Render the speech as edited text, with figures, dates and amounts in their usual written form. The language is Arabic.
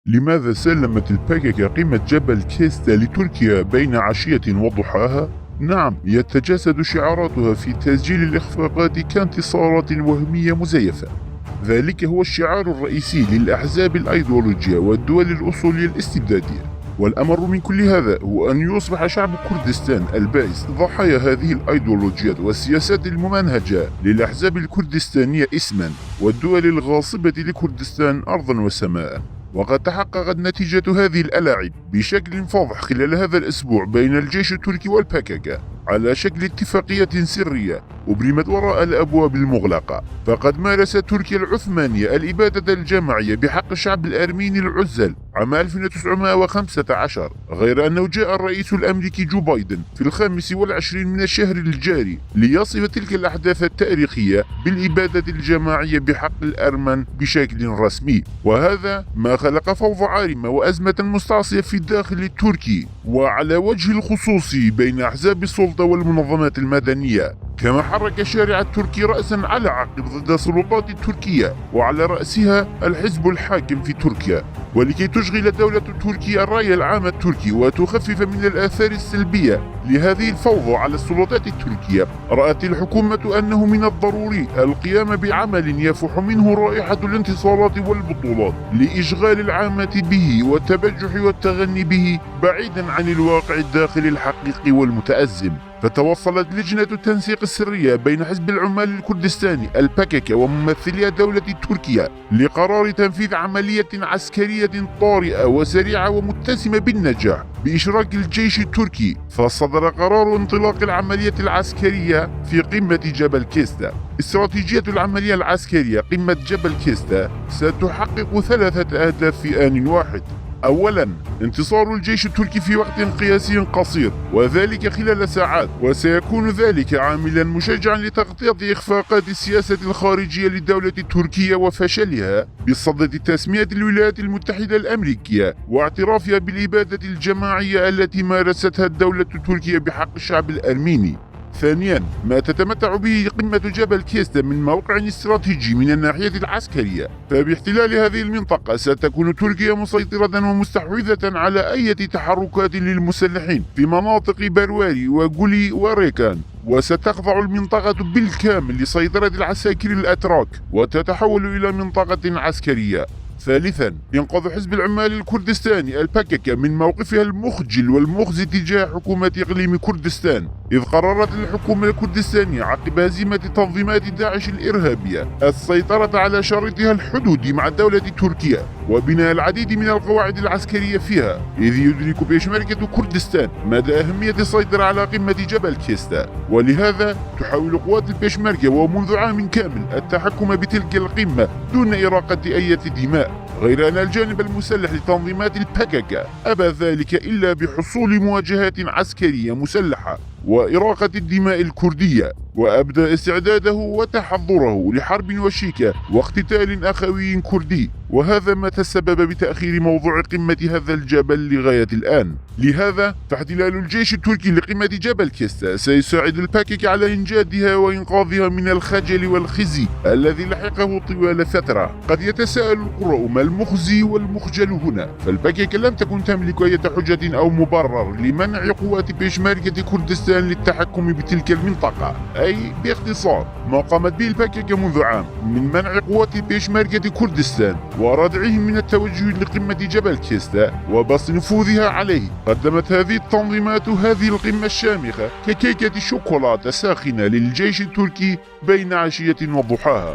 لماذا سلمت الباكيكا قمة جبل كيستا لتركيا بين عشية وضحاها؟ نعم، يتجسد شعاراتها في تسجيل الإخفاقات كانتصارات وهمية مزيفة. ذلك هو الشعار الرئيسي للأحزاب الأيديولوجية والدول الأصولية الاستبدادية. والأمر من كل هذا هو أن يصبح شعب كردستان البائس ضحايا هذه الأيديولوجيات والسياسات الممنهجة للأحزاب الكردستانية اسما، والدول الغاصبة لكردستان أرضا وسماء. وقد تحققت نتيجة هذه الألاعب بشكل فاضح خلال هذا الأسبوع بين الجيش التركي والباككا على شكل اتفاقية سرية أبرمت وراء الأبواب المغلقة. فقد مارست تركيا العثمانية الإبادة الجماعية بحق الشعب الأرميني العزل عام 1915، غير أنه جاء الرئيس الأمريكي جو بايدن في 25 من الشهر الجاري ليصف تلك الأحداث التاريخية بالإبادة الجماعية بحق الأرمن بشكل رسمي. وهذا ما خلق فوضى عارمة وأزمة مستعصية في الداخل التركي، وعلى وجه الخصوص بين أحزاب السلطة والمنظمات المدنية. كما حرك الشارع التركي رأسا على عقب ضد السلطات التركية، وعلى رأسها الحزب الحاكم في تركيا. ولكي تشغل الدولة التركية الرأي العام التركي وتخفف من الآثار السلبية لهذه الفوضى على السلطات التركية، رأت الحكومة أنه من الضروري القيام بعمل يفح منه رائحة الانتصارات والبطولات لإشغال العامة به والتبجح والتغني به بعيدا عن الواقع الداخلي الحقيقي والمتأزم. فتوصلت لجنة التنسيق السرية بين حزب العمال الكردستاني الباككا وممثلي الدولة التركية لقرار تنفيذ عملية عسكرية طارئة وسريعة ومتسمة بالنجاح بإشراك الجيش التركي. فصدر قرار انطلاق العملية العسكرية في قمة جبل كيستا. استراتيجية العملية العسكرية قمة جبل كيستا ستحقق 3 أهداف في آن واحد. أولا، انتصار الجيش التركي في وقت قياسي قصير، وذلك خلال ساعات، وسيكون ذلك عاملا مشجعا لتغطية إخفاقات السياسة الخارجية للدولة التركية وفشلها بصدد تسمية الولايات المتحدة الأمريكية واعترافها بالإبادة الجماعية التي مارستها الدولة التركية بحق الشعب الأرميني. ثانيا، ما تتمتع به قمة جبل كيستا من موقع استراتيجي من الناحية العسكرية، فباحتلال هذه المنطقة ستكون تركيا مسيطرة ومستحوذة على أي تحركات للمسلحين في مناطق برواري وغولي وريكان، وستخضع المنطقة بالكامل لسيطرة العساكر الأتراك وتتحول إلى منطقة عسكرية. ثالثا، ينقذ حزب العمال الكردستاني الباككا من موقفها المخجل والمخزي تجاه حكومة إقليم كردستان، إذ قررت الحكومة الكردستانية عقب هزيمة تنظيمات داعش الإرهابية السيطرة على شريطها الحدودي مع الدولة التركية وبناء العديد من القواعد العسكرية فيها، إذ يدرك بيشمركة كردستان مدى أهمية السيطرة على قمة جبل كيستا. ولهذا تحاول قوات البيشمركة ومنذ عام كامل التحكم بتلك القمة دون إراقة أي دماء، غير أن الجانب المسلح لتنظيمات الباككا أبى ذلك إلا بحصول مواجهات عسكرية مسلحة وإراقة الدماء الكردية، وأبدى استعداده وتحضره لحرب وشيكة واقتتال أخوي كردي. وهذا ما تسبب بتأخير موضوع قمة هذا الجبل لغاية الآن. لهذا فاحتلال الجيش التركي لقمة جبل كيستا سيساعد الباككا على إنجادها وإنقاذها من الخجل والخزي الذي لحقه طوال فترة. قد يتساءل القراء ما المخزي والمخجل هنا؟ فالباككا لم تكن تملك أي حجة أو مبرر لمنع قوات بيشمركة كردستان للتحكم بتلك المنطقة، أي باختصار ما قامت به الباككا منذ عام من منع قوات بيشمركة كردستان وردعهم من التوجه لقمة جبل كيستا وبسط نفوذها عليه. قدمت هذه التنظيمات هذه القمة الشامخة ككيكة شوكولاتة ساخنة للجيش التركي بين عشية وضحاها.